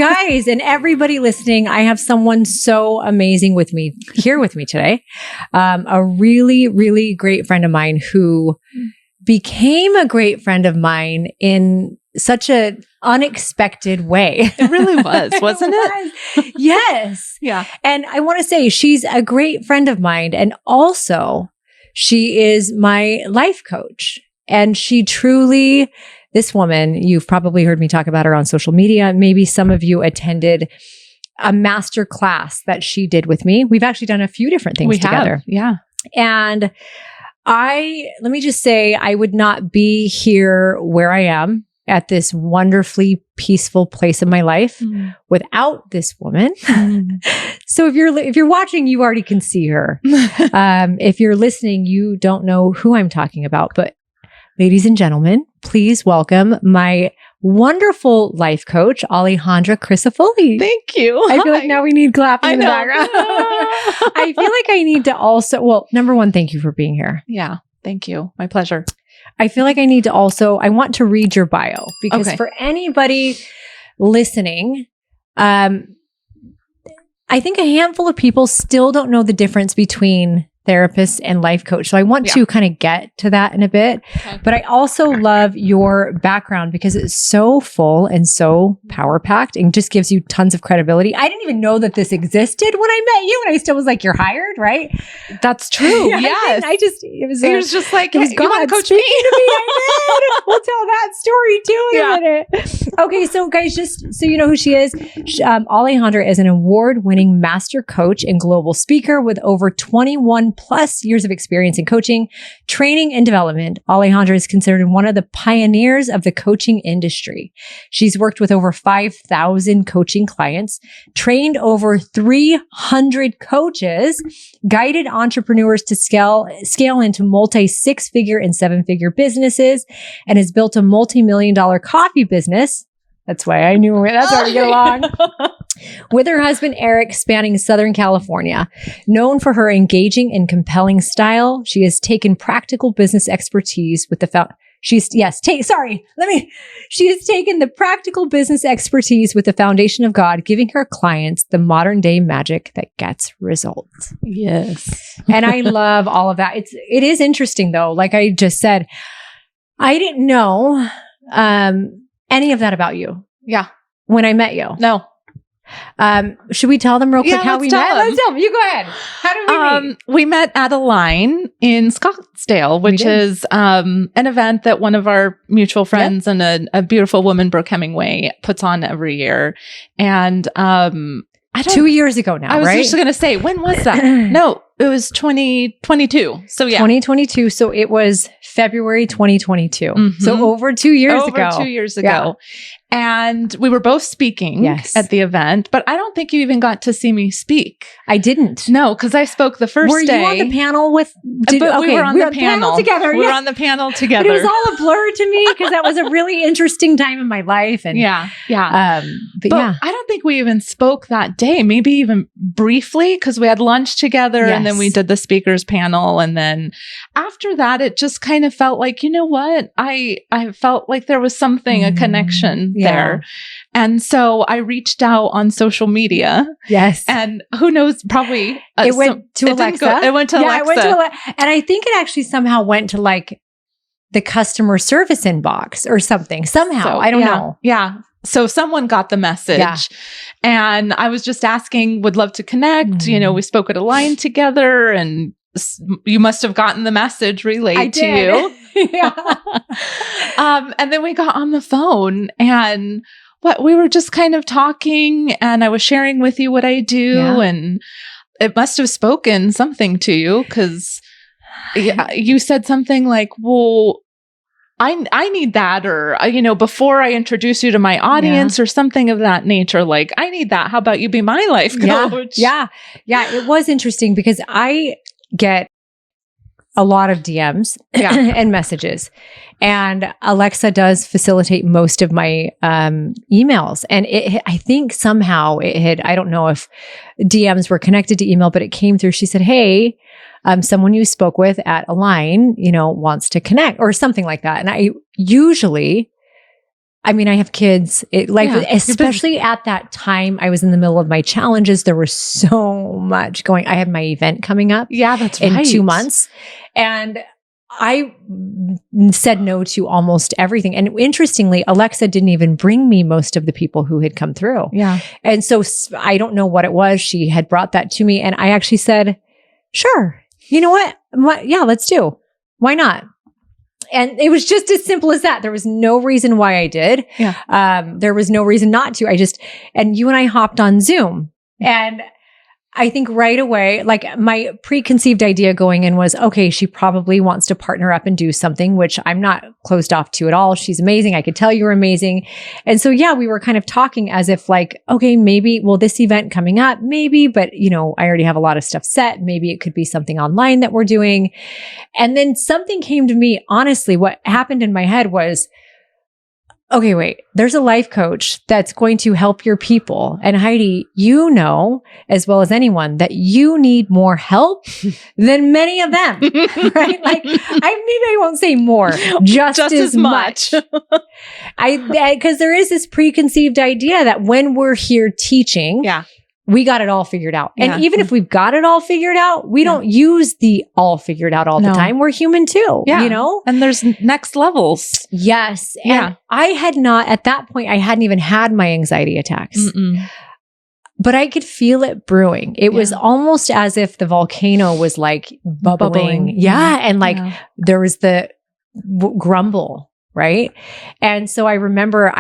Guys and everybody listening, I have someone so amazing here with me today. A really, really great friend of mine who became a great friend of mine in such an unexpected way. It really was, wasn't it? Yes. Yeah. And I want to say she's a great friend of mine. And also she is my life coach. And she truly, this woman, you've probably heard me talk about her on social media. Maybe some of you attended a master class that she did with me. We've actually done a few different things together. Yeah. And let me just say, I would not be here where I am at this wonderfully peaceful place in my life without this woman. So if you're watching, you already can see her. If you're listening, you don't know who I'm talking about. But ladies and gentlemen, please welcome my wonderful life coach, Alejandra Crisafulli. Thank you. I feel like now we need clapping in the background. I feel like I need to also, well, number one, thank you for being here. Yeah. Thank you. My pleasure. I feel like I need to also, I want to read your bio because for anybody listening, I think a handful of people still don't know the difference between therapist and life coach. So I want to kind of get to that in a bit. Okay. But I also love your background because it's so full and so power packed and just gives you tons of credibility. I didn't even know that this existed when I met you, and I still was like, you're hired, right? That's true. Yes. It was just like, it was God, you want to coach me? To me. I did. We'll tell that story too in a minute. Okay. So guys, just so you know who she is, Alejandra is an award-winning master coach and global speaker with over 21 plus years of experience in coaching, training, and development. Alejandra is considered one of the pioneers of the coaching industry. She's worked with over 5,000 coaching clients, trained over 300 coaches, guided entrepreneurs to scale into multi-six-figure and seven-figure businesses, and has built a multi-million-dollar coffee business. That's why I knew that's why we get along. With her husband, Eric, spanning Southern California. Known for her engaging and compelling style, she has taken practical business expertise with the She has taken the practical business expertise with the foundation of God, giving her clients the modern day magic that gets results. Yes. And I love all of that. It is interesting though. Like I just said, I didn't know, any of that about you. Yeah. When I met you. No. Should we tell them real quick how we met? Let's tell them. You go ahead. How did we meet? We met at Align in Scottsdale, which is an event that one of our mutual friends and a beautiful woman, Brooke Hemingway, puts on every year. And 2 years ago now, I was right? just going to say, when was that? No, it was 2022. So yeah. 2022. So it was February 2022. Mm-hmm. So over 2 years ago. Over 2 years ago. Yeah. And we were both speaking at the event, but I don't think you even got to see me speak. I didn't. No, because I spoke the first day. Were you on the panel with... we were on the panel together. We were on the panel together. But it was all a blur to me because that was a really interesting time in my life. And But I don't think we even spoke that day, maybe even briefly, because we had lunch together and then we did the speakers panel. And then after that, it just kind of felt like, you know what? I felt like there was something, a connection there. And so I reached out on social media. Yes. And who knows, probably it went to Alexa. It went to Alexa. It went to Alexa. And I think it actually somehow went to like the customer service inbox or something. Somehow. I don't know. Yeah. So someone got the message and I was just asking, would love to connect. Mm-hmm. You know, we spoke at Align together and you must have gotten the message relayed to you. And then we got on the phone and we were just kind of talking and I was sharing with you what I do and it must have spoken something to you because you said something like, well, I need that, or, you know, before I introduce you to my audience or something of that nature, like, I need that. How about you be my life coach? Yeah. It was interesting because I get a lot of DMs and messages, and Alexa does facilitate most of my emails. And I think somehow I don't know if DMs were connected to email, but it came through. She said, hey, someone you spoke with at Align, you know, wants to connect or something like that. And I usually I mean, I have kids, especially at that time, I was in the middle of my challenges. There was so much going. I had my event coming up. Yeah, that's in right. 2 months. And I said no to almost everything. And interestingly, Alexa didn't even bring me most of the people who had come through. Yeah. And so I don't know what it was. She had brought that to me. And I actually said, sure. You know what? Yeah, let's do. Why not? And it was just as simple as that. There was no reason why I did. Yeah. There was no reason not to. And you and I hopped on Zoom. And I think right away, like my preconceived idea going in was, okay, she probably wants to partner up and do something, which I'm not closed off to at all. She's amazing. I could tell you're amazing. And so, yeah, we were kind of talking as if like, okay, maybe, well, this event coming up, maybe, but I already have a lot of stuff set. Maybe it could be something online that we're doing. And then something came to me. Honestly, what happened in my head was, okay, wait, there's a life coach that's going to help your people. And Heidi, you know, as well as anyone, that you need more help than many of them, right? Like, maybe I won't say more, just as much. Because there is this preconceived idea that when we're here teaching, we got it all figured out. And even if we've got it all figured out, we don't use the all figured out all the time. We're human too, And there's next levels. Yes. And I had not, at that point, I hadn't even had my anxiety attacks. But I could feel it brewing. It was almost as if the volcano was like bubbling. Yeah. And like there was the grumble. Right. And so I remember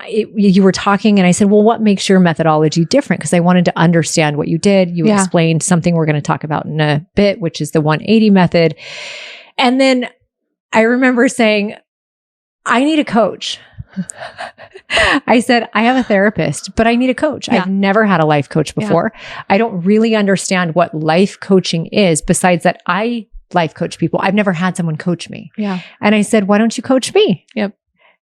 you were talking and I said, well, what makes your methodology different? Because I wanted to understand what you did. You explained something we're going to talk about in a bit, which is the 180 method. And then I remember saying, I need a coach. I said, I have a therapist, but I need a coach. I've never had a life coach before. I don't really understand what life coaching is besides that I life coach people. I've never had someone coach me. Yeah. And I said, why don't you coach me? Yep.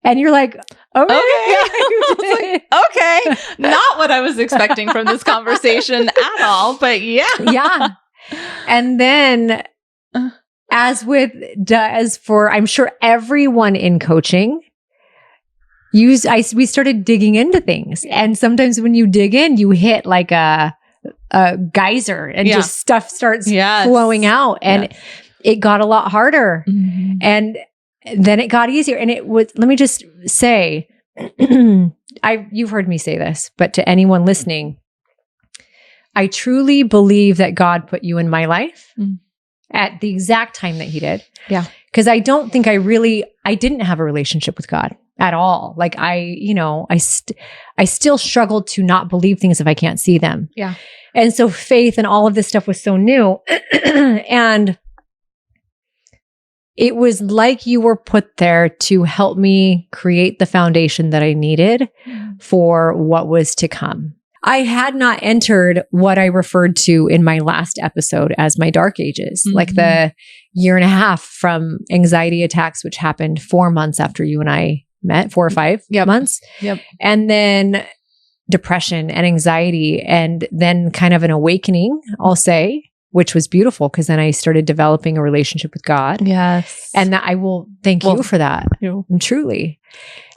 And you're like, okay. Okay. Not what I was expecting from this conversation at all, but yeah. And then as for, I'm sure everyone in coaching, we started digging into things. And sometimes when you dig in, you hit like a geyser and just stuff starts flowing out. And it got a lot harder. Mm-hmm. And then it got easier. And it was, let me just say, you've heard me say this, but to anyone listening, I truly believe that God put you in my life at the exact time that he did. Yeah. Because I don't think I didn't have a relationship with God at all. Like I still struggled to not believe things if I can't see them. Yeah. And so faith and all of this stuff was so new. And it was like you were put there to help me create the foundation that I needed for what was to come. I had not entered what I referred to in my last episode as my dark ages, like the 1.5 from anxiety attacks, which happened 4 months after you and I met, 4 or 5 months. Yep. And then depression and anxiety, and then kind of an awakening, I'll say, which was beautiful because then I started developing a relationship with God. Yes. And that I will thank you for that. Truly.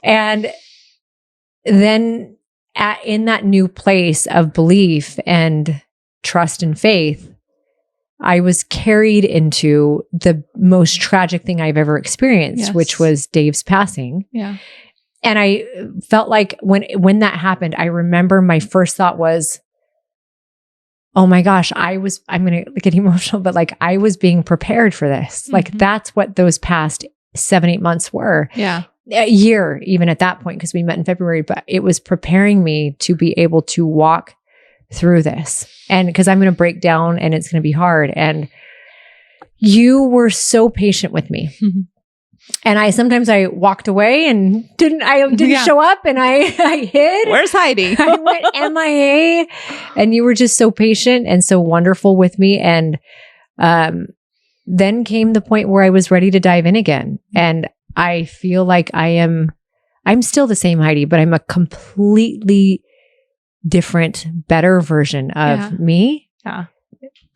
And then in that new place of belief and trust and faith, I was carried into the most tragic thing I've ever experienced, which was Dave's passing. Yeah. And I felt like when that happened, I remember my first thought was, oh my gosh, I'm going to get emotional, but like I was being prepared for this. Mm-hmm. Like that's what those past 7-8 months were. Yeah. A year, even at that point, because we met in February, but it was preparing me to be able to walk through this. And because I'm going to break down and it's going to be hard. And you were so patient with me. Mm-hmm. And sometimes I walked away and didn't show up and I hid. Where's Heidi? I went MIA, and you were just so patient and so wonderful with me. And then came the point where I was ready to dive in again. And I feel like I'm still the same Heidi, but I'm a completely different, better version of me. Yeah.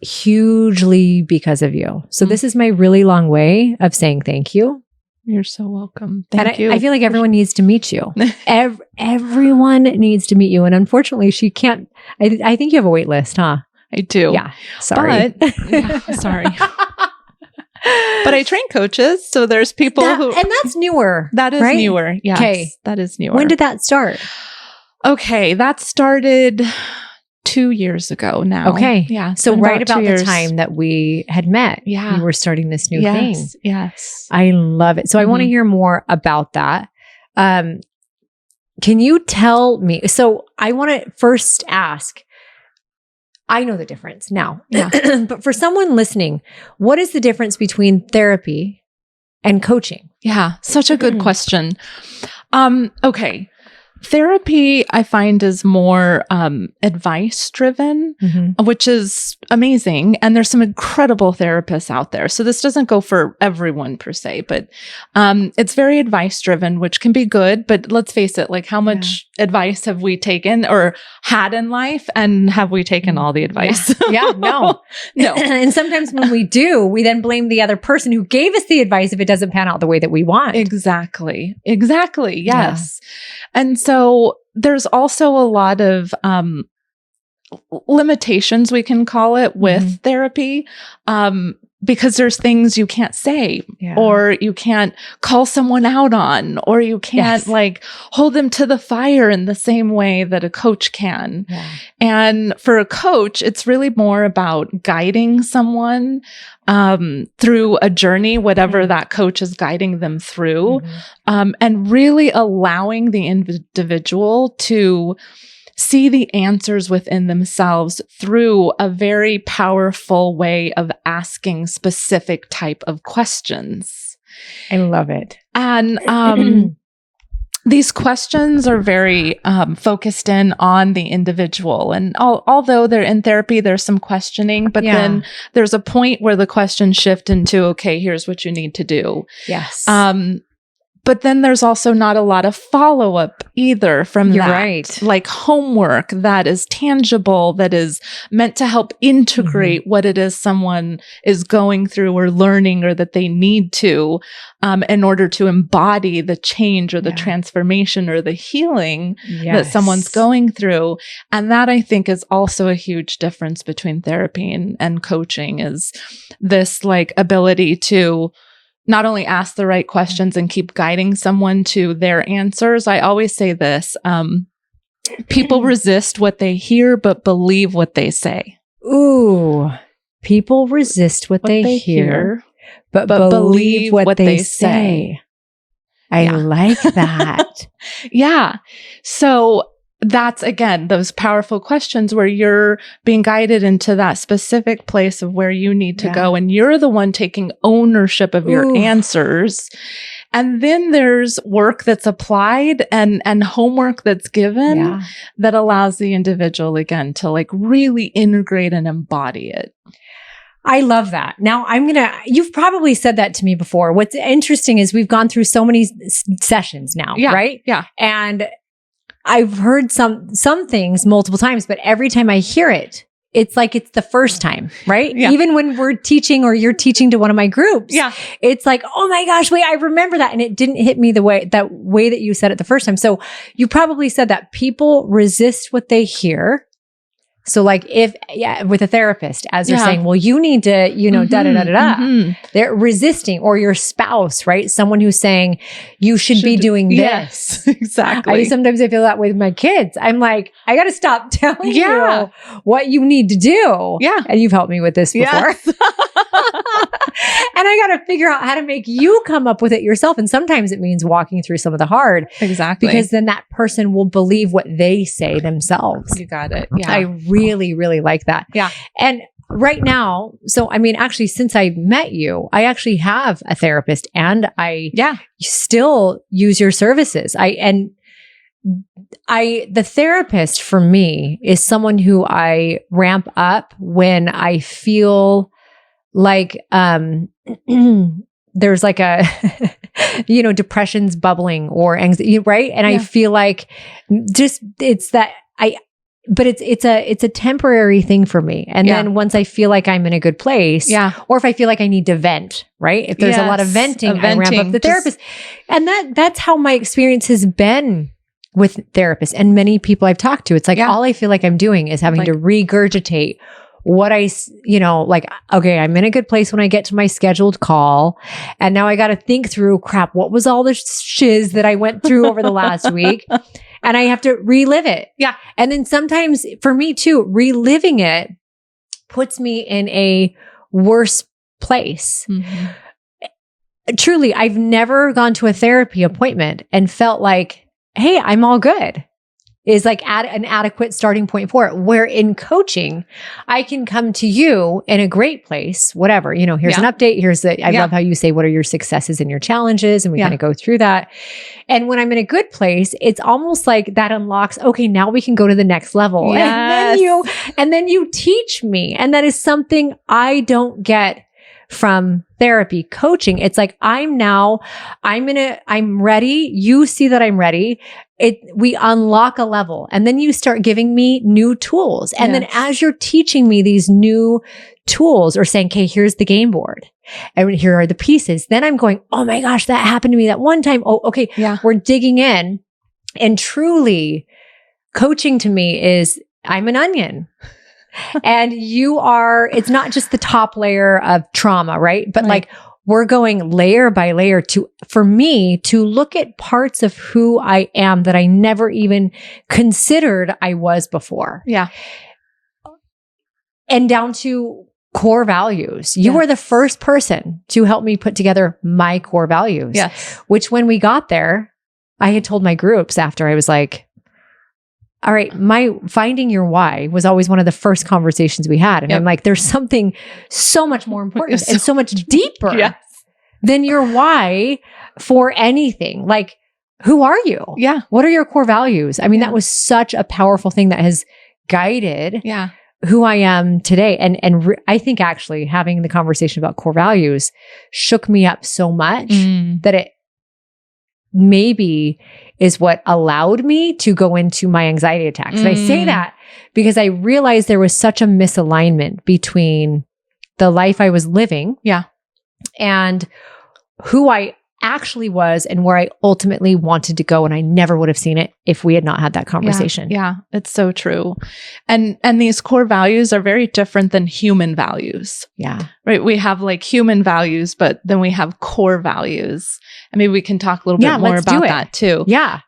Hugely because of you. So this is my really long way of saying thank you. You're so welcome. Thank you. I feel like everyone needs to meet you. Everyone needs to meet you. And unfortunately, she can't. I think you have a wait list, huh? I do. Yeah. Sorry. Sorry. But I train coaches. So there's people who. And that's newer. That is right? newer. Yes. Okay. That is newer. When did that start? Okay. That started 2 years ago now. Okay. Yeah. So right about 2 the years. time that we had met, Yeah. you were starting this new thing. Yes. I love it. So I want to hear more about that. Can you tell me? So I want to first ask, I know the difference now, but for someone listening, what is the difference between therapy and coaching? Yeah. Such a good question. Okay. Therapy, I find, is more advice driven, which is amazing. And there's some incredible therapists out there. So this doesn't go for everyone per se, but it's very advice driven, which can be good. But let's face it, like how much advice have we taken or had in life? And have we taken all the advice? No. And sometimes when we do, we then blame the other person who gave us the advice if it doesn't pan out the way that we want. Exactly. Yes. And so there's also a lot of limitations, we can call it, with therapy, because there's things you can't say or you can't call someone out on, or you can't like hold them to the fire in the same way that a coach can. And for a coach, it's really more about guiding someone through a journey, whatever that coach is guiding them through, and really allowing the individual to see the answers within themselves through a very powerful way of asking specific type of questions. I love it. And these questions are very focused in on the individual. And although they're in therapy, there's some questioning, but then there's a point where the questions shift into, okay, here's what you need to do. Yes. But then there's also not a lot of follow-up either from You're that. right. Like homework that is tangible, that is meant to help integrate what it is someone is going through or learning, or that they need to, in order to embody the change or the transformation or the healing that someone's going through. And that, I think, is also a huge difference between therapy and coaching, is this like ability to not only ask the right questions and keep guiding someone to their answers. I always say this, people resist what they hear, but believe what they say. Ooh, people resist what they hear, but believe what they say. I like that. So that's, again, those powerful questions where you're being guided into that specific place of where you need to go. And you're the one taking ownership of your answers. And then there's work that's applied and homework that's given that allows the individual, again, to like really integrate and embody it. I love that. Now you've probably said that to me before. What's interesting is we've gone through so many sessions now, right? Yeah. And I've heard some things multiple times, but every time I hear it, it's like it's the first time, right? Yeah. Even when we're teaching or you're teaching to one of my groups, it's like, oh my gosh, wait, I remember that. And it didn't hit me the way that you said it the first time. So you probably said that people resist what they hear. So like with a therapist, as you're saying, well, you need to, da-da-da-da-da. They're resisting, or your spouse, right? Someone who's saying you should be doing this. Yes, exactly. Sometimes I feel that way with my kids. I'm like, I got to stop telling you what you need to do. Yeah. And you've helped me with this before. Yes. And I got to figure out how to make you come up with it yourself. And sometimes it means walking through some of the hard. Exactly. Because then that person will believe what they say themselves. You got it. Yeah. I really, really like that. Yeah. And right now, so I mean, actually, since I met you, I actually have a therapist, and I still use your services. The therapist for me is someone who I ramp up when I feel like there's like a depression's bubbling or anxiety, right? And I feel like just it's that but it's a temporary thing for me. And then once I feel like I'm in a good place, or if I feel like I need to vent, right? If there's a lot of venting, I ramp up the therapist. And that's how my experience has been with therapists and many people I've talked to. It's like, all I feel like I'm doing is having to regurgitate what okay, I'm in a good place when I get to my scheduled call. And now I got to think through, crap, what was all the shiz that I went through over the last week? And I have to relive it. Yeah. And then sometimes for me too, reliving it puts me in a worse place. Mm-hmm. Truly, I've never gone to a therapy appointment and felt like, hey, I'm all good. Is like an adequate starting point for it. Where in coaching, I can come to you in a great place, whatever, here's an update. I love how you say, what are your successes and your challenges? And we kind of go through that. And when I'm in a good place, it's almost like that unlocks, okay, now we can go to the next level. Yes. And then you teach me. And that is something I don't get from therapy coaching. It's like, I'm ready. You see that I'm ready. We unlock a level and then you start giving me new tools. And then as you're teaching me these new tools or saying, okay, here's the game board and here are the pieces. Then I'm going, oh my gosh, that happened to me that one time. Oh, okay. Yeah. We're digging in, and truly coaching to me is I'm an onion. And it's not just the top layer of trauma, right? But like we're going layer by layer for me to look at parts of who I am that I never even considered I was before. Yeah. And down to core values. You were the first person to help me put together my core values. Yes. Which when we got there, I had told my groups after, I was like, all right, my finding your why was always one of the first conversations we had. And I'm like, there's something so much more important and so much deeper than your why for anything. Like, who are you? Yeah. What are your core values? I mean, that was such a powerful thing that has guided who I am today. And I think actually having the conversation about core values shook me up so much that it maybe is what allowed me to go into my anxiety attacks. And I say that because I realized there was such a misalignment between the life I was living and who I actually was and where I ultimately wanted to go. And I never would have seen it if we had not had that conversation. Yeah, it's so true. And these core values are very different than human values. Yeah. Right. We have like human values, but then we have core values. And maybe we can talk a little bit more about that too. Yeah.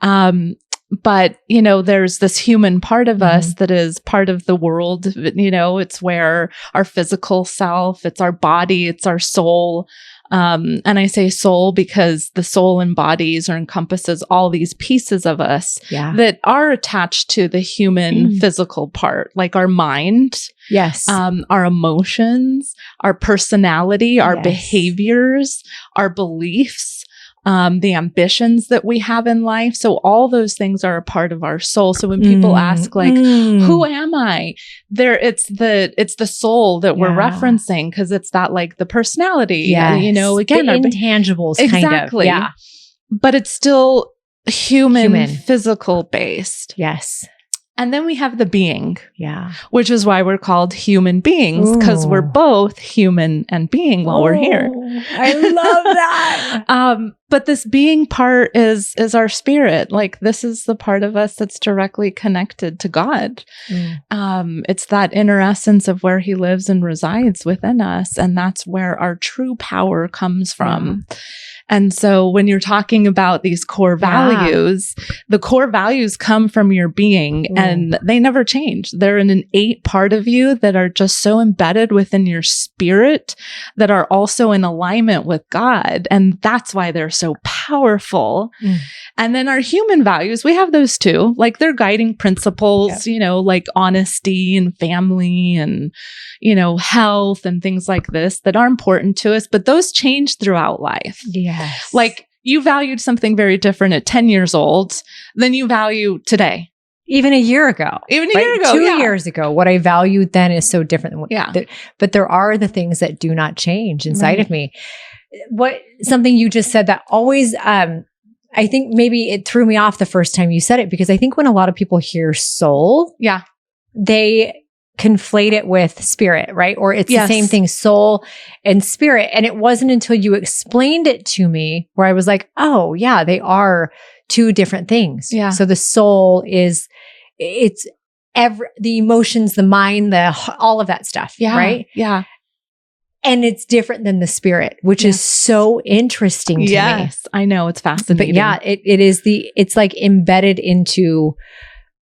But, there's this human part of us that is part of the world. It's where our physical self, it's our body, it's our soul. And I say soul because the soul embodies or encompasses all these pieces of us that are attached to the human physical part, like our mind. Yes. Our emotions, our personality, our behaviors, our beliefs. The ambitions that we have in life. So all those things are a part of our soul. So when people ask like, who am I? It's the soul that we're referencing because it's that like the personality, again, the intangibles exactly. Kind of. Yeah. But it's still human, physical based. Yes. And then we have the being, which is why we're called human beings, because we're both human and being while we're here. I love that. But this being part is our spirit. Like this is the part of us that's directly connected to God. It's that inner essence of where He lives and resides within us, and that's where our true power comes from. And so when you're talking about these core values, the core values come from your being and they never change. They're an innate part of you that are just so embedded within your spirit that are also in alignment with God. And that's why they're so powerful. And then our human values, we have those too. Like they're guiding principles, like honesty and family and, health and things like this that are important to us. But those change throughout life. Yes. Like you valued something very different at 10 years old than you value today. Even a year ago. 2 years ago, what I valued then is so different than what, but there are the things that do not change inside of me. Something you just said that always, I think maybe it threw me off the first time you said it, because I think when a lot of people hear soul, they conflate it with spirit, right? Or it's the same thing, soul and spirit. And it wasn't until you explained it to me where I was like, oh yeah, they are two different things. Yeah. So the soul it's the emotions, the mind, all of that stuff. Yeah. Right. Yeah. And it's different than the spirit, which is so interesting to me. Yes. I know. It's fascinating. But yeah, it's like embedded into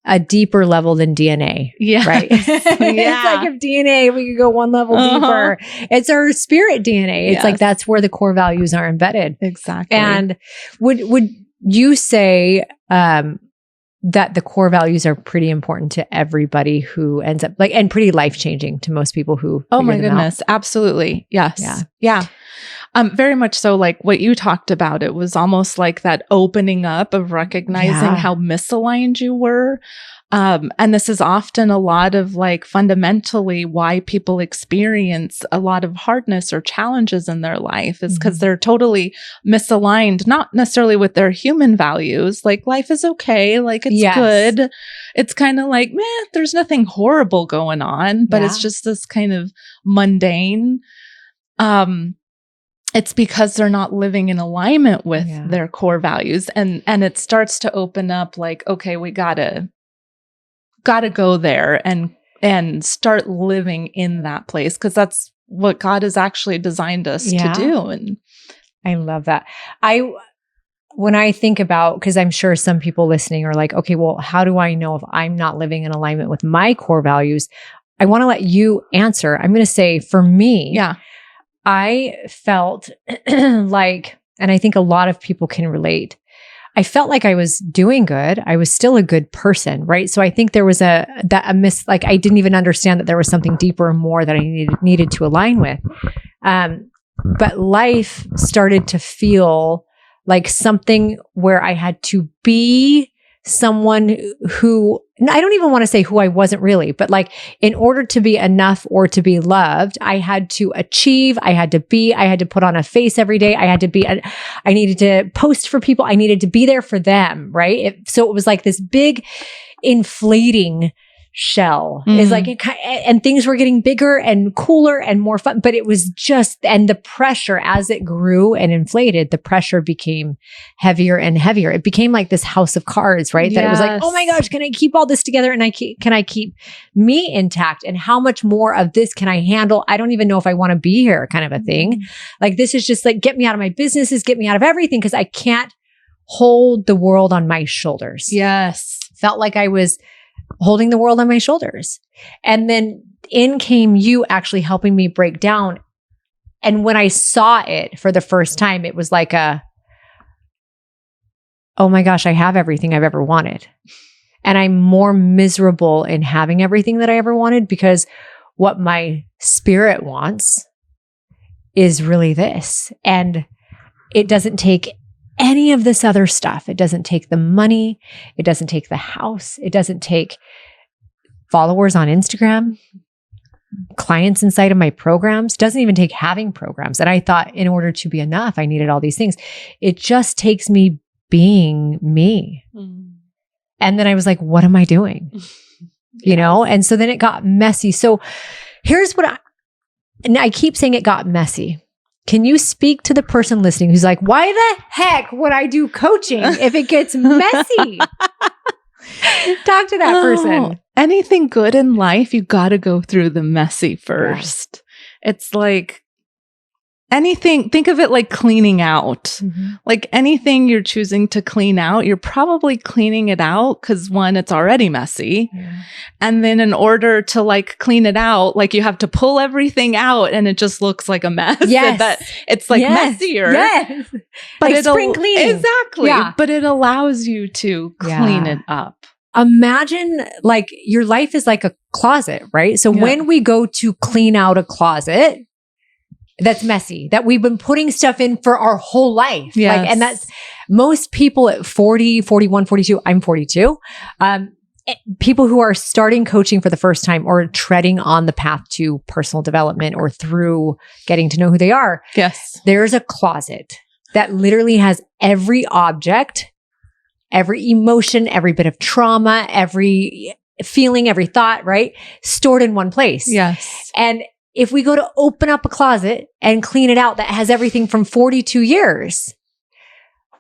a deeper level than DNA. Yeah. Right. It's like if DNA, we could go one level deeper. It's our spirit DNA. It's like, that's where the core values are embedded. Exactly. And would you say, that the core values are pretty important to everybody who ends up and pretty life-changing to most people who oh my goodness. Absolutely. Yes. Yeah. Very much so, like what you talked about. It was almost like that opening up of recognizing how misaligned you were. And this is often a lot of like fundamentally why people experience a lot of hardness or challenges in their life is because they're totally misaligned, not necessarily with their human values. Like life is okay. Like it's good. It's kind of like, meh, there's nothing horrible going on, but it's just this kind of mundane, it's because they're not living in alignment with their core values. And it starts to open up like, okay, we gotta go there and start living in that place. Cause that's what God has actually designed us to do. And I love that. When I think about, cause I'm sure some people listening are like, okay, well, how do I know if I'm not living in alignment with my core values? I want to let you answer. I'm going to say for me, I felt like, and I think a lot of people can relate, I felt like I was doing good. I was still a good person, right? So I think there was like I didn't even understand that there was something deeper and more that I needed to align with. But life started to feel like something where I had to be someone who, I don't even want to say who I wasn't really, but like in order to be enough or to be loved, I had to achieve, I had to put on a face every day. I needed to post for people. I needed to be there for them. Right. So it was like this big inflating shell is like, and things were getting bigger and cooler and more fun, but it was just, and the pressure as it grew and inflated, the pressure became heavier and heavier. It became like this house of cards, right? That it was like, oh my gosh, can I keep all this together? And can I keep me intact? And how much more of this can I handle? I don't even know if I want to be here, kind of a thing. Like, this is just like, get me out of my businesses, get me out of everything, because I can't hold the world on my shoulders. Yes. Felt like I was holding the world on my shoulders. And then in came you actually helping me break down. And when I saw it for the first time, it was like oh my gosh, I have everything I've ever wanted. And I'm more miserable in having everything that I ever wanted, because what my spirit wants is really this. And it doesn't take any of this other stuff. It doesn't take the money. It doesn't take the house. It doesn't take followers on Instagram, clients inside of my programs. It doesn't even take having programs. And I thought in order to be enough, I needed all these things. It just takes me being me. And then I was like, what am I doing? You know? And so then it got messy. So here's what and I keep saying it got messy. Can you speak to the person listening who's like, why the heck would I do coaching if it gets messy? Talk to that person. Anything good in life, you got to go through the messy first. It's like anything, think of it like cleaning out. Like anything you're choosing to clean out, you're probably cleaning it out because one, it's already messy. And then in order to like clean it out, like you have to pull everything out and it just looks like a mess. That it's like messier. But like spring cleaning. Exactly. But it allows you to clean it up. Imagine like your life is like a closet, right? So when we go to clean out a closet that's messy, that we've been putting stuff in for our whole life. Like, and that's most people at 40, 41, 42, I'm 42. People who are starting coaching for the first time or treading on the path to personal development or through getting to know who they are. There's a closet that literally has every object, every emotion, every bit of trauma, every feeling, every thought, right? Stored in one place. Yes. And if we go to open up a closet and clean it out that has everything from 42 years,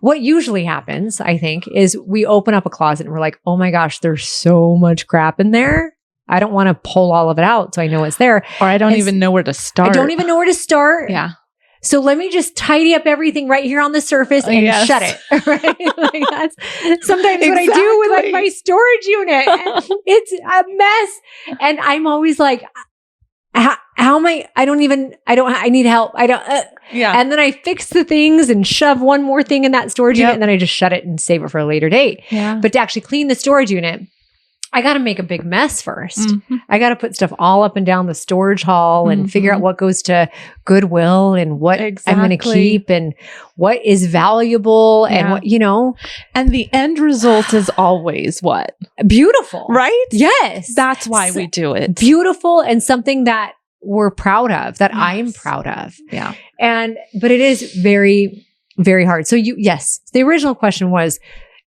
what usually happens, I think, is we open up a closet and we're like, oh my gosh, there's so much crap in there. I don't want to pull all of it out so I know it's there. Or I don't even know where to start. I don't even know where to start. Yeah. So let me just tidy up everything right here on the surface and shut it. Right? Like that's sometimes what I do with like my storage unit. It's a mess. And I'm always like, how am I need help. And then I fix the things and shove one more thing in that storage unit and then I just shut it and save it for a later date. Yeah. But to actually clean the storage unit, I got to make a big mess first. Mm-hmm. I got to put stuff all up and down the storage hall and figure out what goes to Goodwill and what I'm going to keep and what is valuable and what, And the end result is always what? Beautiful. Right? Yes. That's why we do it. Beautiful and something that we're proud of, that I'm proud of. Yeah. But it is very, very hard. So the original question was,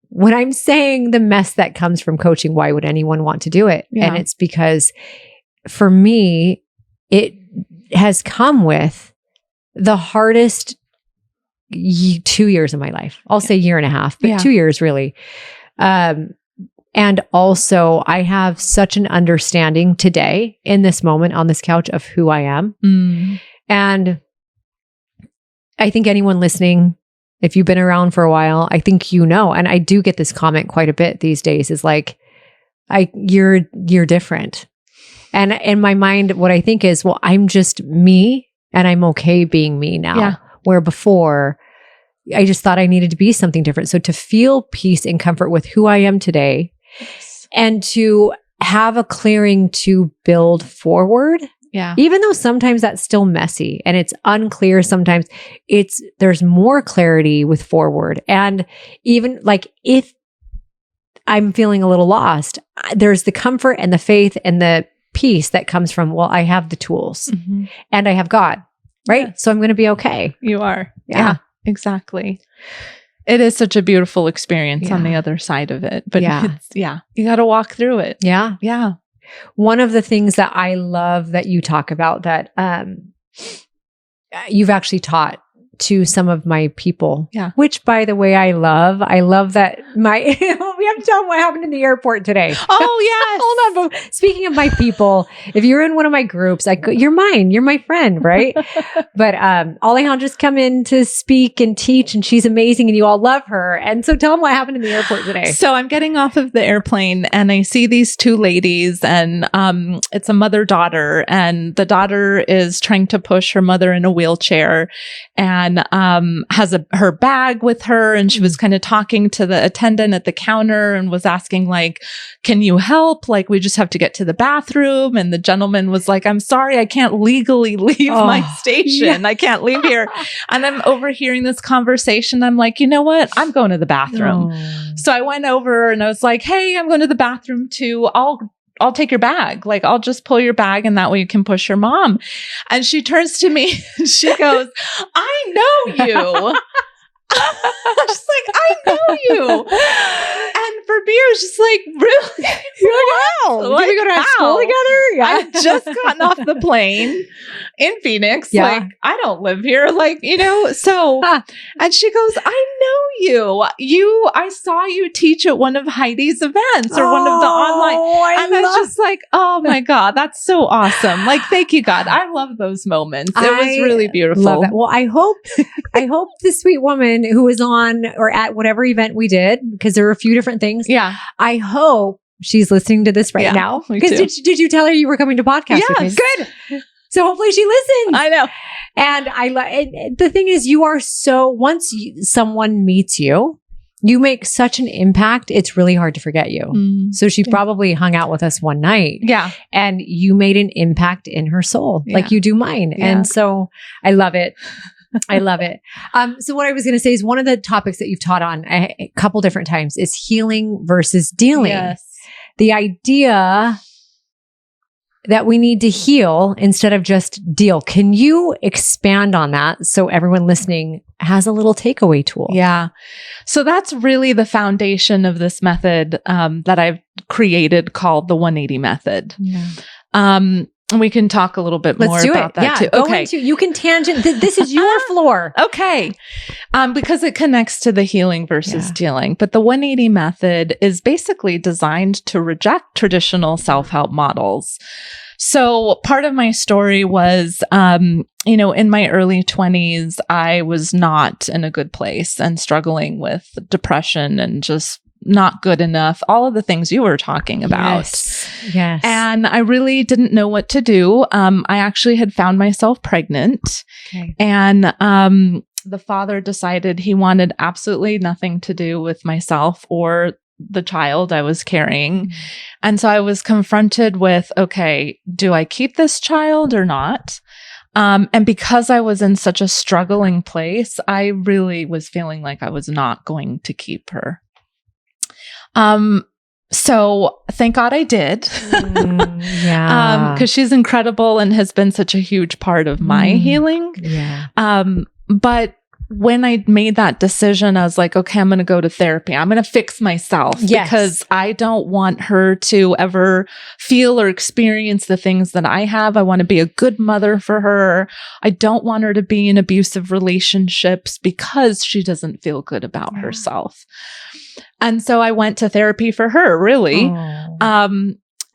when I'm saying the mess that comes from coaching, why would anyone want to do it? Yeah. And it's because for me, it has come with the hardest 2 years of my life. I'll say year and a half, but 2 years really. And also I have such an understanding today in this moment on this couch of who I am. Mm. And I think anyone listening, if you've been around for a while, I think and I do get this comment quite a bit these days is like, you're different. And in my mind, what I think is, well, I'm just me and I'm okay being me now. Yeah. Where before I just thought I needed to be something different. So to feel peace and comfort with who I am today and to have a clearing to build forward. Yeah. Even though sometimes that's still messy and it's unclear, sometimes there's more clarity with forward. And even like if I'm feeling a little lost, there's the comfort and the faith and the peace that comes from, well, I have the tools and I have God, right? Yes. So I'm going to be okay. You are. Yeah, exactly. It is such a beautiful experience on the other side of it. But you got to walk through it. Yeah. Yeah. One of the things that I love that you talk about that you've actually taught to some of my people, which by the way, I love that we have to tell them what happened in the airport today. Oh yes. Hold on. Speaking of my people, if you're in one of my groups, you're mine, you're my friend, right? But Alejandra's come in to speak and teach and she's amazing and you all love her. And so tell them what happened in the airport today. So I'm getting off of the airplane and I see these two ladies and it's a mother-daughter and the daughter is trying to push her mother in a wheelchair and has her bag with her. And she was kind of talking to the attendant at the counter and was asking like, can you help? Like, we just have to get to the bathroom. And the gentleman was like, I'm sorry, I can't legally leave my station. Yeah. I can't leave here. And I'm overhearing this conversation. I'm like, you know what? I'm going to the bathroom. Oh. So I went over and I was like, hey, I'm going to the bathroom too. I'll take your bag. Like, I'll just pull your bag and that way you can push your mom. And she turns to me and she goes, I know you. I'm just like, I know you. And for me, it was just like, really? You're like, wow. Like, did we go to school together? Yeah. I've just gotten off the plane in Phoenix. Yeah. Like, I don't live here. Like, so, and she goes, I know you. I saw you teach at one of Heidi's events or one of the online. I was just like, oh my God, that's so awesome. Like, thank you, God. I love those moments. It was really beautiful. Love that. Well, I hope the sweet woman who was on or at whatever event we did, because there were a few different things. Yeah. I hope she's listening to this right now. Because did you tell her you were coming to podcast with me? Good. So hopefully she listens. I know. And the thing is, you are once someone meets you, you make such an impact. It's really hard to forget you. Mm. So she probably hung out with us one night. Yeah. And you made an impact in her soul, like you do mine. Yeah. And so I love it. I love it. So what I was going to say is one of the topics that you've taught on a couple different times is healing versus dealing. Yes. The idea that we need to heal instead of just deal. Can you expand on that so everyone listening has a little takeaway tool? Yeah. So that's really the foundation of this method that I've created called the 180 method. Yeah. We can talk a little bit more about that too. Okay. You can tangent. This is your floor. Okay. Because it connects to the healing versus dealing. But the 180 method is basically designed to reject traditional self-help models. So part of my story was, in my early 20s, I was not in a good place and struggling with depression and just not good enough, all of the things you were talking about. Yes. And I really didn't know what to do. I actually had found myself pregnant. Okay. And the father decided he wanted absolutely nothing to do with myself or the child I was carrying. Mm-hmm. And so I was confronted with, okay, do I keep this child or not? And because I was in such a struggling place, I really was feeling like I was not going to keep her. So thank God I did. Cause she's incredible and has been such a huge part of my healing. Yeah. But when I made that decision, I was like, okay, I'm going to go to therapy. I'm going to fix myself because I don't want her to ever feel or experience the things that I have. I want to be a good mother for her. I don't want her to be in abusive relationships because she doesn't feel good about herself. And so I went to therapy for her, really.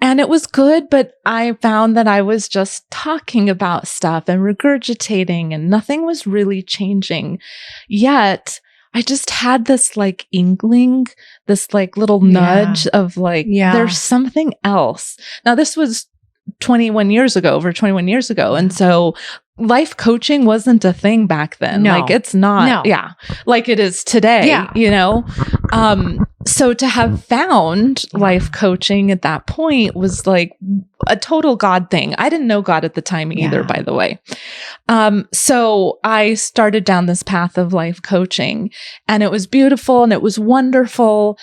And it was good, but I found that I was just talking about stuff and regurgitating and nothing was really changing. Yet I just had this like inkling, this like little nudge of like, there's something else. Now this was over 21 years ago. And so life coaching wasn't a thing back then. No. Like it's not, like it is today, so to have found life coaching at that point was like a total God thing. I didn't know God at the time either, by the way. So I started down this path of life coaching and it was beautiful and it was wonderful.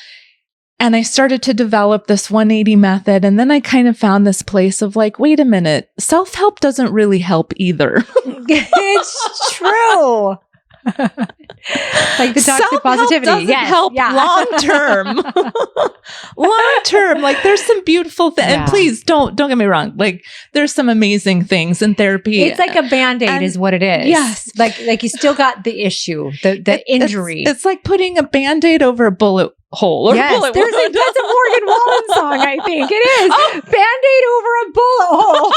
And I started to develop this 180 method. And then I kind of found this place of like, wait a minute, self-help doesn't really help either. It's true. Like the toxic positivity doesn't help long term. Long term, like there's some beautiful things. And please don't get me wrong. Like there's some amazing things in therapy. It's like a Band-Aid is what it is. Yes. Like you still got the issue, the injury. It's like putting a Band-Aid over a bullet hole. Or bullet that's a Morgan Wallen song, I think. It is. Band-Aid over a bullet hole.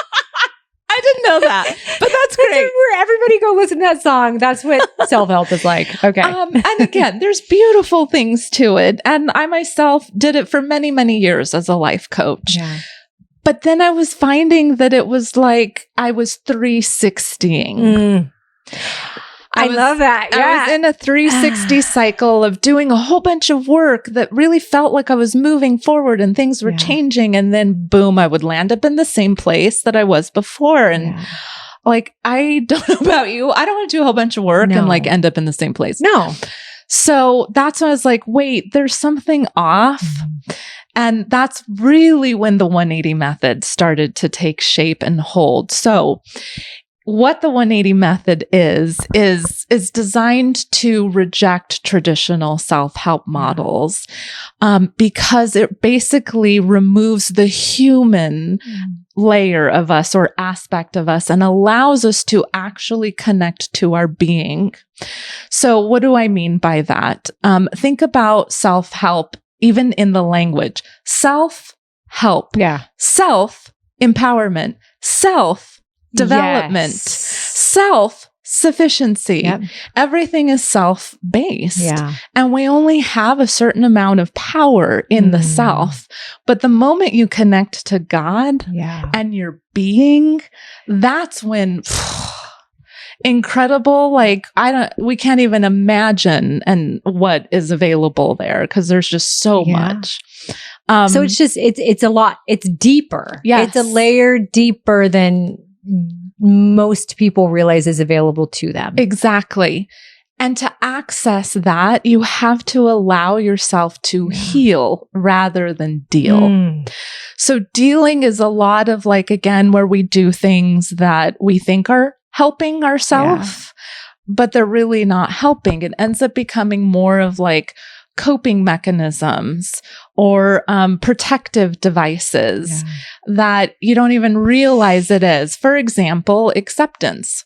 I didn't know that, but that's great. Where everybody go listen to that song. That's what self-help is like. Okay. And again, there's beautiful things to it. And I myself did it for many, many years as a life coach. Yeah. But then I was finding that it was like I was 360ing. I love that. Yeah. I was in a 360 cycle of doing a whole bunch of work that really felt like I was moving forward and things were changing. And then boom, I would land up in the same place that I was before. And like, I don't know about you. I don't want to do a whole bunch of work and like end up in the same place. No. So that's when I was like, wait, there's something off. And that's really when the 180 method started to take shape and hold. So what the 180 method is designed to reject traditional self-help models because it basically removes the human layer of us or aspect of us and allows us to actually connect to our being. So what do I mean by that? Think about self-help even in the language. Self-help. Yeah. Self-empowerment. Self-development, self-sufficiency. Yep. Everything is self-based. Yeah. And we only have a certain amount of power in the self. But the moment you connect to God and your being, that's when incredible, like we can't even imagine and what is available there because there's just so much. So it's a lot. It's deeper. Yes. It's a layer deeper than most people realize is available to them. Exactly. And to access that, you have to allow yourself to heal rather than deal. So dealing is a lot of like, again, where we do things that we think are helping ourselves, but they're really not helping. It ends up becoming more of like coping mechanisms or protective devices that you don't even realize it is. For example, acceptance.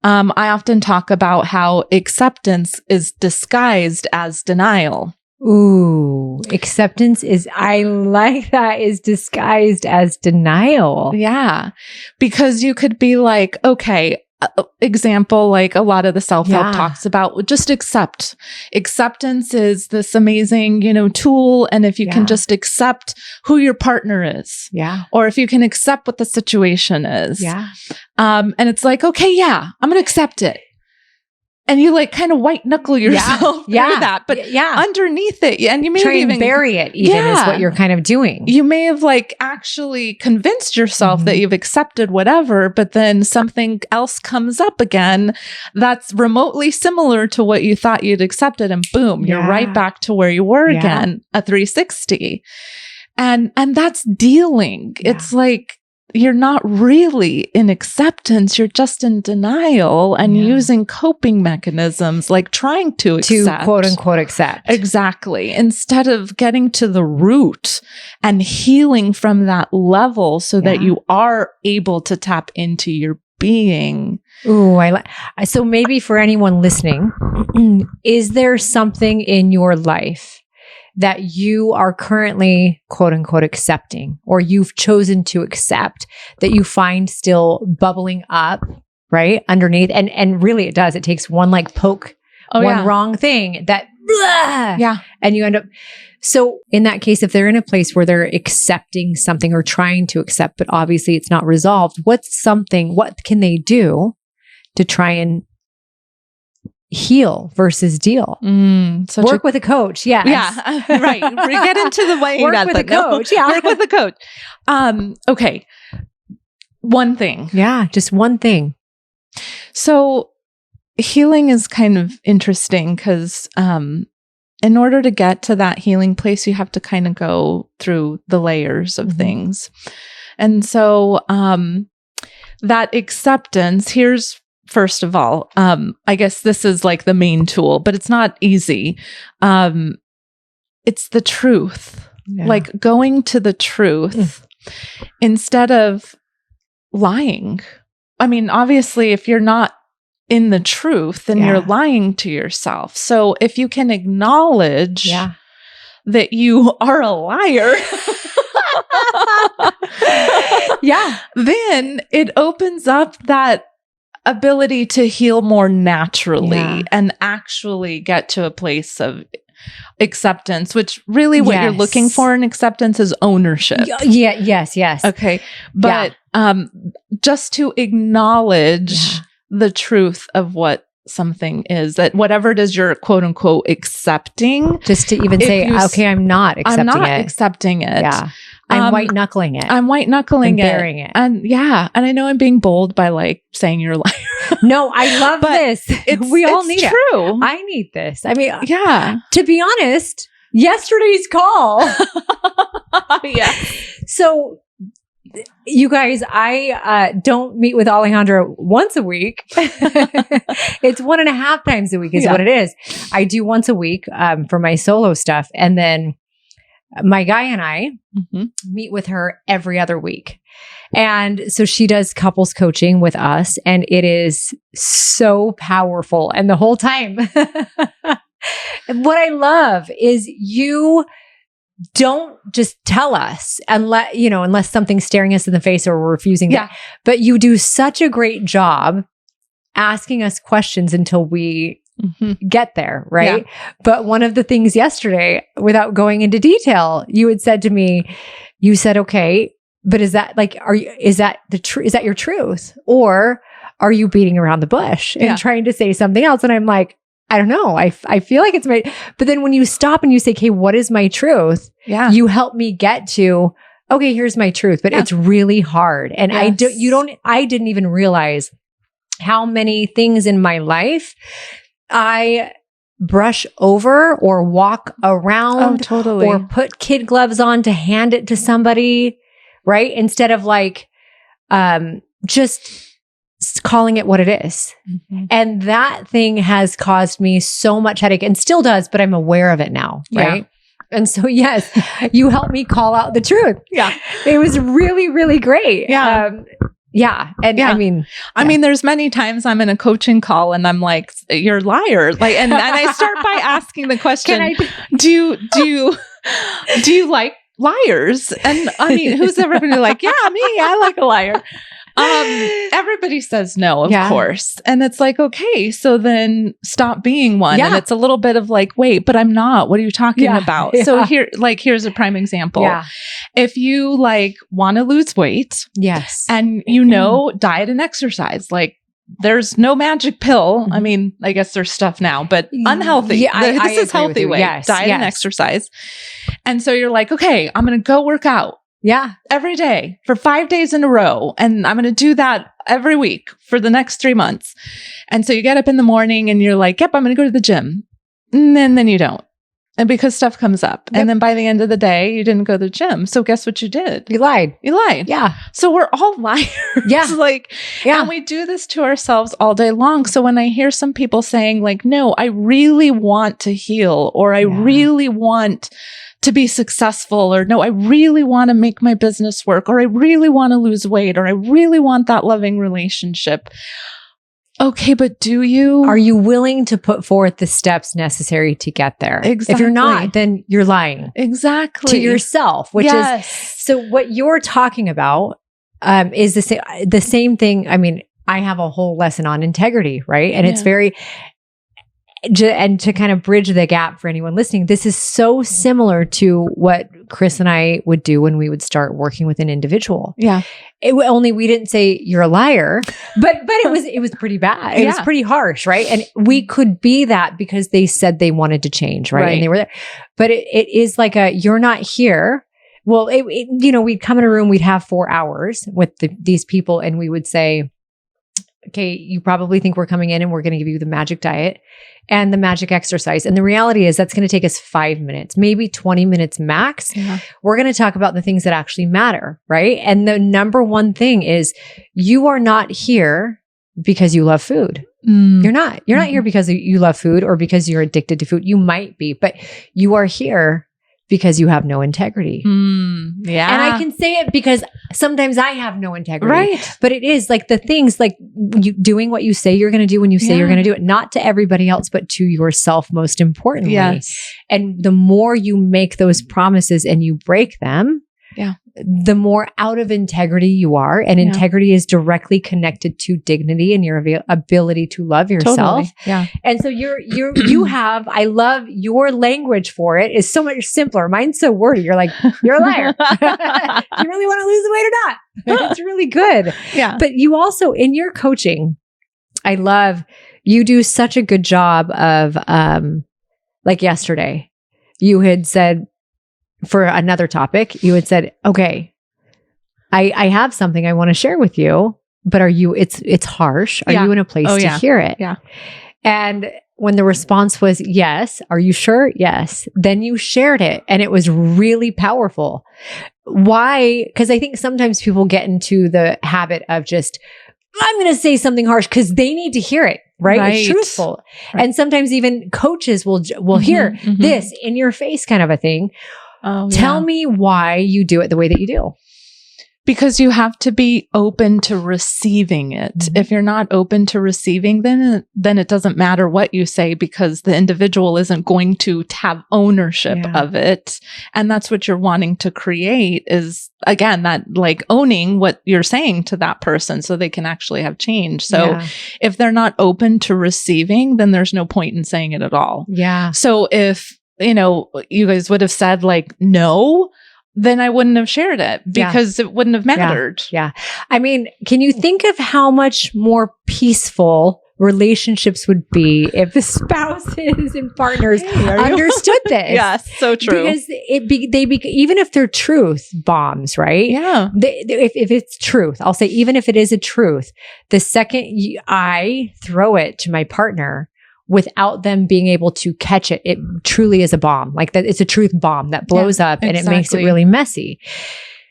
I often talk about how acceptance is disguised as denial. Ooh, acceptance I like that, is disguised as denial. Yeah. Because you could be like, okay, example, like a lot of the self-help talks about, just accept. Acceptance is this amazing, tool. And if you can just accept who your partner is, or if you can accept what the situation is, and it's like, okay, I'm going to accept it. And you like kind of white knuckle yourself through that. But underneath it, and you may try even and bury it even is what you're kind of doing. You may have like actually convinced yourself that you've accepted whatever, but then something else comes up again that's remotely similar to what you thought you'd accepted, and boom, you're right back to where you were again, a 360. And that's dealing. It's like, you're not really in acceptance. You're just in denial and using coping mechanisms, like trying to accept. To quote unquote accept. Exactly. Instead of getting to the root and healing from that level so that you are able to tap into your being. Ooh, so maybe for anyone listening, is there something in your life that you are currently quote unquote accepting, or you've chosen to accept, that you find still bubbling up right underneath? And really it does. It takes one like poke, wrong thing that, and you end up. So in that case, if they're in a place where they're accepting something or trying to accept, but obviously it's not resolved, what can they do to try and heal versus deal? Work with a coach. Yes. Yeah. Right. We get into the way. Work with a coach. Work with a coach. Okay. One thing. Yeah. Just one thing. So healing is kind of interesting because, in order to get to that healing place, you have to kind of go through the layers of things. And so, that acceptance, first of all, I guess this is like the main tool, but it's not easy. It's the truth, like going to the truth instead of lying. I mean, obviously, if you're not in the truth, then you're lying to yourself. So if you can acknowledge that you are a liar, then it opens up that ability to heal more naturally and actually get to a place of acceptance, which really what you're looking for in acceptance is ownership. Yes. Okay. But just to acknowledge the truth of what something is, that whatever it is you're quote unquote accepting. Just to even say, okay, I'm not accepting it. Yeah. I'm white knuckling it. I'm white knuckling it. Bearing it. And and I know I'm being bold by like saying you're a liar. No, I love this. We all need it. True. I need this. I mean, to be honest, yesterday's call. So you guys, I don't meet with Alejandra once a week. It's 1.5 times a week is what it is. I do once a week for my solo stuff. And then my guy and I meet with her every other week. And so she does couples coaching with us, and it is so powerful. And the whole time, what I love is you don't just tell us unless something's staring us in the face or we're refusing that. But you do such a great job asking us questions until we get there, right? But one of the things yesterday, without going into detail, you had said to me, you said, okay, but is that like, is that your truth? Or are you beating around the bush and trying to say something else? And I'm like, I don't know. I feel like it's but then when you stop and you say, okay, what is my truth? You help me get to, okay, here's my truth, but it's really hard. And I didn't even realize how many things in my life I brush over or walk around totally. or put kid gloves on to hand it to somebody, right? Instead of like, just calling it what it is. Mm-hmm. And that thing has caused me so much headache and still does, but I'm aware of it now, right? Yeah. And so, yes, you helped me call out the truth. Yeah. It was really, really great. Yeah. Yeah. And yeah. I mean, there's many times I'm in a coaching call and I'm like, you're a liar. Like, and I start by asking the question, do you like liars? And I mean, who's ever been like, yeah, me, I like a liar. Everybody says no, of course. And it's like, okay, so then stop being one. Yeah. And it's a little bit of like, wait, but I'm not. What are you talking about? Yeah. So here's a prime example. Yeah. If you like want to lose weight, yes, and diet and exercise, like there's no magic pill. I mean, I guess there's stuff now, but unhealthy. Yeah, this is healthy way. Yes, diet and exercise. And so you're like, okay, I'm going to go work out. Yeah. Every day for 5 days in a row. And I'm going to do that every week for the next 3 months. And so you get up in the morning and you're like, yep, I'm going to go to the gym. And then you don't. And because stuff comes up. Yep. And then by the end of the day, you didn't go to the gym. So guess what you did? You lied. Yeah. So we're all liars. Yeah. And we do this to ourselves all day long. So when I hear some people saying like, no, I really want to heal, or I really want to be successful, or no, I really want to make my business work, or I really want to lose weight, or I really want that loving relationship. Okay, but do you? Are you willing to put forth the steps necessary to get there? Exactly. If you're not, then you're lying. Exactly. To yourself, which is, so what you're talking about is the same thing. I mean, I have a whole lesson on integrity, right? And it's very, and to kind of bridge the gap for anyone listening, this is so similar to what Chris and I would do when we would start working with an individual. Yeah. Only we didn't say you're a liar, but it was pretty bad. It was pretty harsh, right? And we could be that because they said they wanted to change, right? And they were there. But it is like you're not here. Well, we'd come in a room, we'd have 4 hours with these people, and we would say, okay, you probably think we're coming in and we're going to give you the magic diet and the magic exercise. And the reality is that's going to take us 5 minutes, maybe 20 minutes max. Yeah. We're going to talk about the things that actually matter, right? And the number one thing is you are not here because you love food. You're not. You're not here because you love food or because you're addicted to food. You might be, but you are here because you have no integrity. Yeah. And I can say it because sometimes I have no integrity. Right. But it is like the things like you doing what you say you're going to do when you say you're going to do it, not to everybody else, but to yourself most importantly. Yes. And the more you make those promises and you break them, the more out of integrity you are. And integrity is directly connected to dignity and your ability to love yourself. Totally. Yeah. And so you have, I love your language for it is so much simpler. Mine's so wordy. You're like, you're a liar. Do you really want to lose the weight or not? It's really good. Yeah. But you also, in your coaching, I love, you do such a good job of, like yesterday, you had said, for another topic, you had said, okay, I have something I want to share with you, but it's harsh. Are you in a place to hear it? Yeah. And when the response was, yes, are you sure? Yes. Then you shared it and it was really powerful. Why? Because I think sometimes people get into the habit of just, I'm going to say something harsh because they need to hear it. Right? It's truthful. Right. And sometimes even coaches will hear this in your face kind of a thing. Oh, Tell me why you do it the way that you do. Because you have to be open to receiving it. If you're not open to receiving, then it doesn't matter what you say because the individual isn't going to have ownership of it. And that's what you're wanting to create is, again, that like owning what you're saying to that person so they can actually have change. So if they're not open to receiving, then there's no point in saying it at all. Yeah. So if, you guys would have said like, no, then I wouldn't have shared it because it wouldn't have mattered. Yeah. I mean, can you think of how much more peaceful relationships would be if the spouses and partners understood this? Yes, so true. Because even if they're truth bombs, right? Yeah. If it's truth, I'll say, even if it is a truth, the second I throw it to my partner, without them being able to catch it. It truly is a bomb. Like that, it's a truth bomb that blows up and it makes it really messy.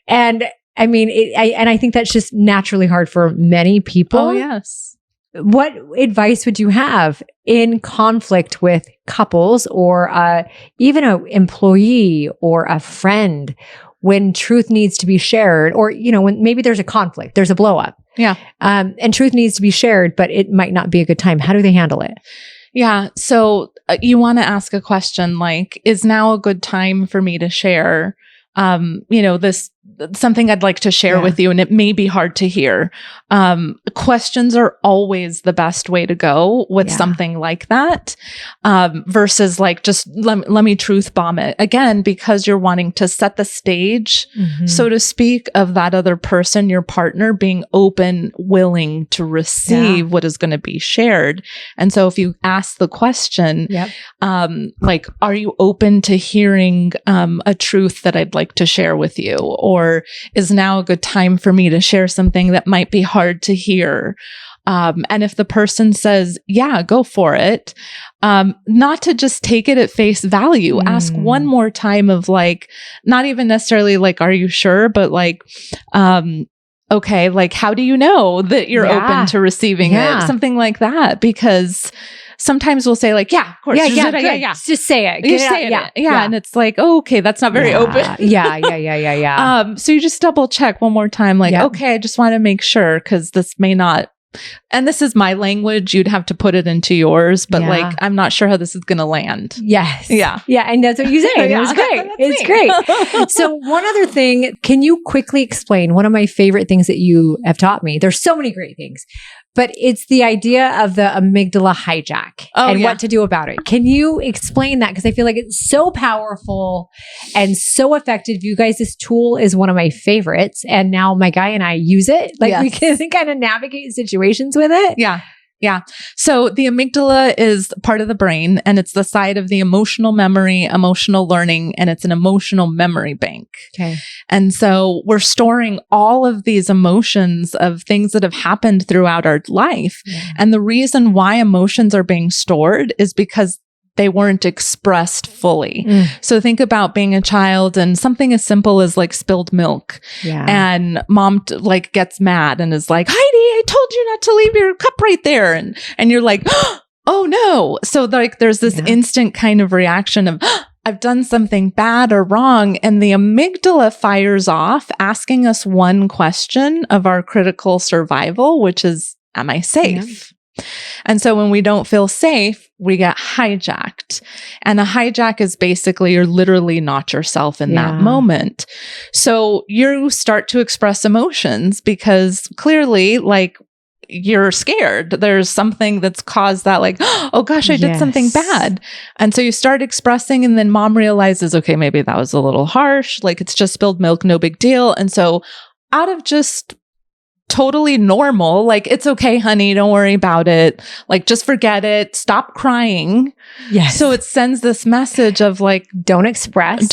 And I mean, I think that's just naturally hard for many people. Oh, yes. What advice would you have in conflict with couples or even an employee or a friend when truth needs to be shared, or, you know, when maybe there's a conflict, there's a blow up. Yeah. And truth needs to be shared, but it might not be a good time. How do they handle it? Yeah. So you want to ask a question like, is now a good time for me to share, you know, this something I'd like to share with you, and it may be hard to hear. Questions are always the best way to go with something like that, versus like just let me truth bomb it again, because you're wanting to set the stage, so to speak, of that other person, your partner, being open, willing to receive what is going to be shared. And so if you ask the question, like, are you open to hearing a truth that I'd like to share with you? Or is now a good time for me to share something that might be hard to hear? And if the person says, yeah, go for it, not to just take it at face value, ask one more time of like, not even necessarily like, are you sure? But like, okay, like, how do you know that you're open to receiving it? Something like that, because sometimes we'll say like, yeah, of course. Yeah. Just say it. You say it. Yeah. And it's like, oh, okay, that's not very open. Yeah. So you just double check one more time. Like, okay, I just want to make sure, because this may not, and this is my language. You'd have to put it into yours, but like, I'm not sure how this is going to land. Yes. Yeah. Yeah. And that's what you say. It was great. It's great. So one other thing, can you quickly explain one of my favorite things that you have taught me? There's so many great things, but it's the idea of the amygdala hijack and what to do about it. Can you explain that? Because I feel like it's so powerful and so effective. You guys, this tool is one of my favorites. And now my guy and I use it. Like we can kind of navigate situations with it. Yeah. Yeah. So the amygdala is part of the brain, and it's the side of the emotional memory, emotional learning, and it's an emotional memory bank. Okay. And so we're storing all of these emotions of things that have happened throughout our life. And the reason why emotions are being stored is because they weren't expressed fully. So think about being a child and something as simple as like spilled milk. And mom like gets mad and is like, Heidi, I told you not to leave your cup right there. And you're like, oh no. So like there's this instant kind of reaction of, I've done something bad or wrong. And the amygdala fires off, asking us one question of our critical survival, which is, am I safe? And so when we don't feel safe, we get hijacked. And a hijack is basically you're literally not yourself in that moment. So you start to express emotions because clearly, like, you're scared. There's something that's caused that, like, oh gosh, I did something bad. And so you start expressing, and then mom realizes, okay, maybe that was a little harsh. Like, it's just spilled milk, no big deal. And so out of just totally normal, like, it's okay, honey, don't worry about it. Like, just forget it. Stop crying. Yes. So it sends this message of like, don't express.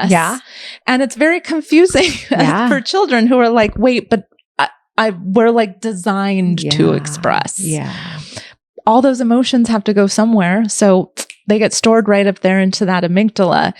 Yeah. And it's very confusing for children who are like, wait, but we're like designed to express. All those emotions have to go somewhere. So they get stored right up there into that amygdala.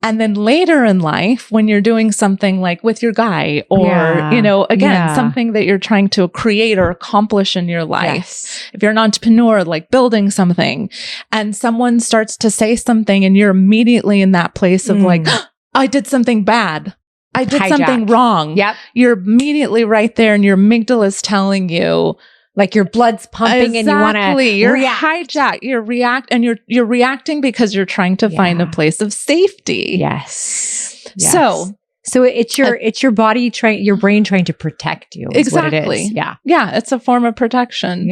And then later in life, when you're doing something like with your guy or, you know, again, something that you're trying to create or accomplish in your life, if you're an entrepreneur, like building something, and someone starts to say something and you're immediately in that place of like, I did something bad. I did something wrong. You're immediately right there, and your amygdala is telling you, like, your blood's pumping and you want to you're hijacked. You're reacting because you're trying to find a place of safety. Yes. So it's your body your brain trying to protect you. Exactly. What it is. Yeah. It's a form of protection.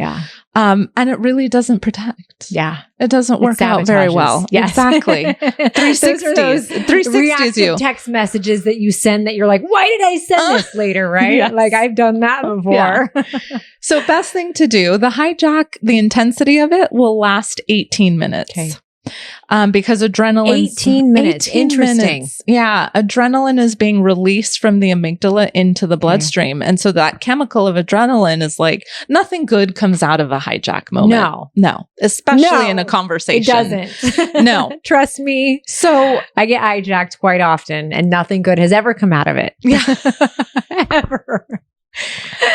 And it really doesn't protect. It doesn't work out very well. Exactly. 360s reactive text messages that you send that you're like, why did I send this later? Right? Like, I've done that before. So best thing to do, the hijack, the intensity of it will last 18 minutes. Because adrenaline 18 minutes. Interesting. Minutes. Yeah. Adrenaline is being released from the amygdala into the bloodstream. And so that chemical of adrenaline is like nothing good comes out of a hijack moment. No. Especially in a conversation. It doesn't. No. Trust me. So I get hijacked quite often and nothing good has ever come out of it. Yeah. Ever.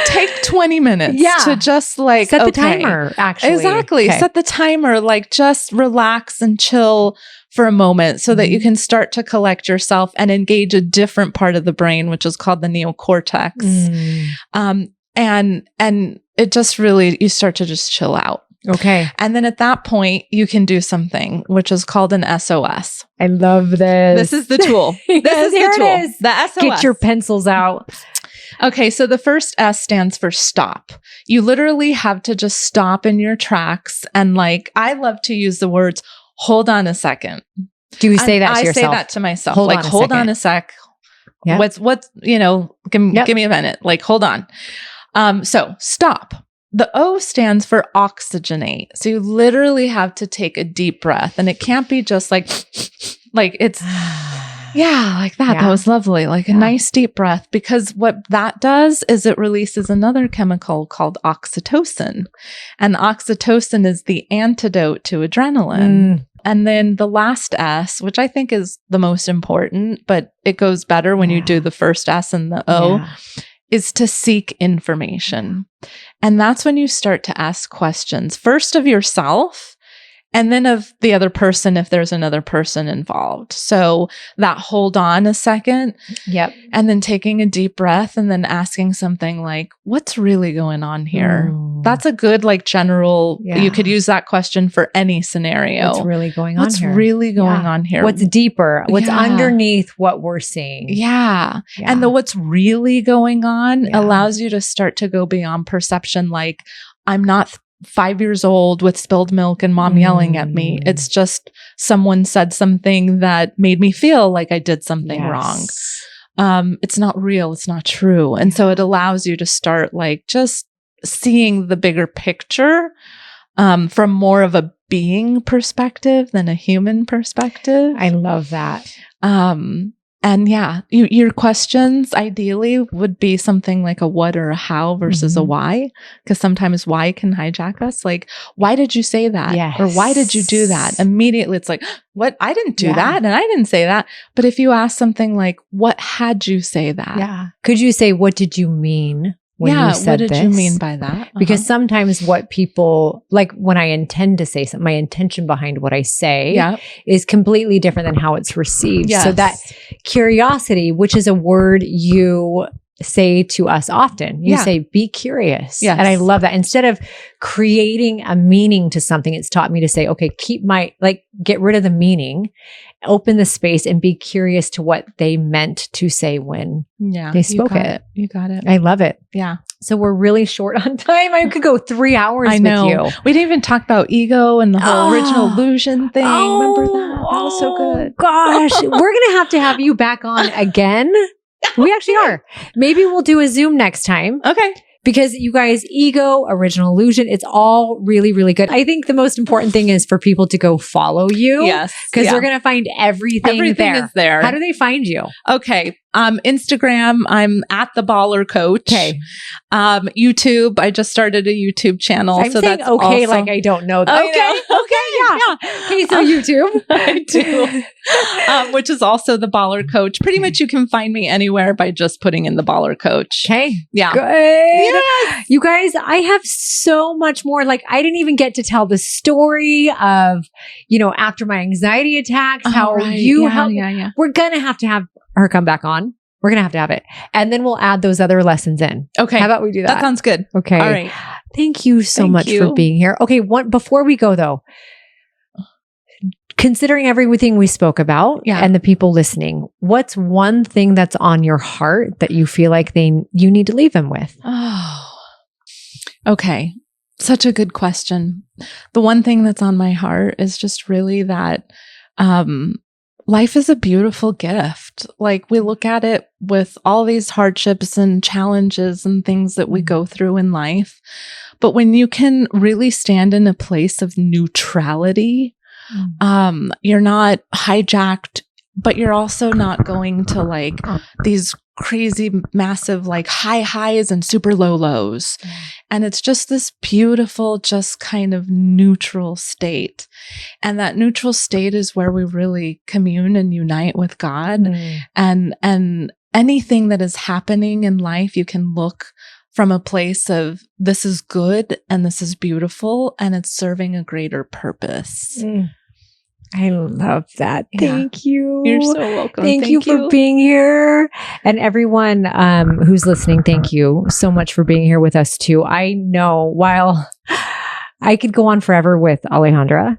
Take 20 minutes to just like set the timer, actually. Exactly. Okay. Set the timer, like just relax and chill for a moment so that you can start to collect yourself and engage a different part of the brain, which is called the neocortex. And it just really, you start to just chill out. Okay. And then at that point, you can do something which is called an SOS. I love this. This is the tool. This is the tool. It is. The SOS. Get your pencils out. Okay, so the first S stands for stop. You literally have to just stop in your tracks. And like, I love to use the words, hold on a second. Do you say that to yourself? I say that to myself. Hold on a sec. Yep. What's, give me a minute. Like, hold on. So stop. The O stands for oxygenate. So you literally have to take a deep breath, and it can't be just like it's, yeah, like that. That was lovely. Like a nice deep breath, because what that does is it releases another chemical called oxytocin. And oxytocin is the antidote to adrenaline. And then the last S, which I think is the most important, but it goes better when you do the first S and the O, is to seek information. And that's when you start to ask questions, first of yourself, and then of the other person if there's another person involved. So that hold on a second. Yep. And then taking a deep breath and then asking something like, what's really going on here? That's a good, like, general, you could use that question for any scenario. What's really going on here? What's really going on here? What's deeper? What's underneath what we're seeing? Yeah. And the what's really going on allows you to start to go beyond perception. Like, I'm not 5 years old with spilled milk and mom yelling at me. It's just someone said something that made me feel like I did something wrong. It's not real. It's not true. And so it allows you to start like just seeing the bigger picture from more of a being perspective than a human perspective. I love that. And your questions ideally would be something like a what or a how versus a why, because sometimes why can hijack us. Like, why did you say that? Yes. Or why did you do that? Immediately it's like, what? I didn't do that. And I didn't say that. But if you ask something like, what had you say that? Yeah. Could you say, what did you mean? When you said what did you mean by that? Because sometimes what people, like when I intend to say something, my intention behind what I say is completely different than how it's received. Yes. So that curiosity, which is a word you say to us often, you say, be curious. Yes. And I love that. Instead of creating a meaning to something, it's taught me to say, okay, get rid of the meaning, open the space and be curious to what they meant to say when they spoke it. You got it. I love it. Yeah. So we're really short on time. I could go 3 hours with you. We didn't even talk about ego and the whole original illusion thing. Remember that? That was so good. Gosh, we're going to have you back on again. We actually are. Maybe we'll do a Zoom next time. Okay. Because you guys, ego, original illusion, it's all really, really good. I think the most important thing is for people to go follow you. Yes. Because they're going to find everything there. Everything is there. How do they find you? Okay. Instagram, I'm at the Baller Coach. Okay. YouTube, I just started a YouTube channel. I'm saying that's okay, also, like I don't know that. Okay, Okay, so YouTube. I do. Which is also the Baller Coach. Pretty much you can find me anywhere by just putting in the Baller Coach. Okay. Yeah. Good. Yes. You guys, I have so much more. Like, I didn't even get to tell the story of, after my anxiety attacks, how you helped. Yeah. We're going to have her come back on. We're going to have it. And then we'll add those other lessons in. Okay. How about we do that? That sounds good. Okay. All right. Thank you so much for being here. Okay. Before we go though, considering everything we spoke about and the people listening, what's one thing that's on your heart that you feel like you need to leave them with? Oh, okay. Such a good question. The one thing that's on my heart is just really that, life is a beautiful gift. Like, we look at it with all these hardships and challenges and things that we go through in life. But when you can really stand in a place of neutrality, You're not hijacked, but you're also not going to like these crazy, massive, like high highs and super low lows. And it's just this beautiful, just kind of neutral state. And that neutral state is where we really commune and unite with God. And anything that is happening in life, you can look from a place of this is good and this is beautiful and it's serving a greater purpose. I love that. Thank you. You're so welcome. Thank you for being here. And everyone who's listening, thank you so much for being here with us too. I know while I could go on forever with Alejandra,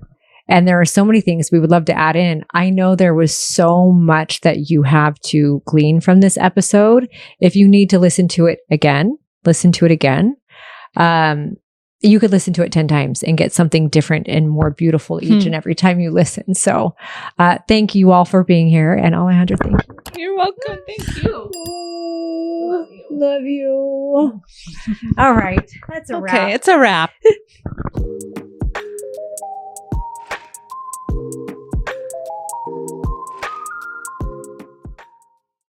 and there are so many things we would love to add in, I know there was so much that you have to glean from this episode. If you need to listen to it again, listen to it again. You could listen to it 10 times and get something different and more beautiful each and every time you listen. So thank you all for being here. And Alejandra, thank you. You're welcome. Thank you. Love you. All right. That's a wrap. Okay, it's a wrap.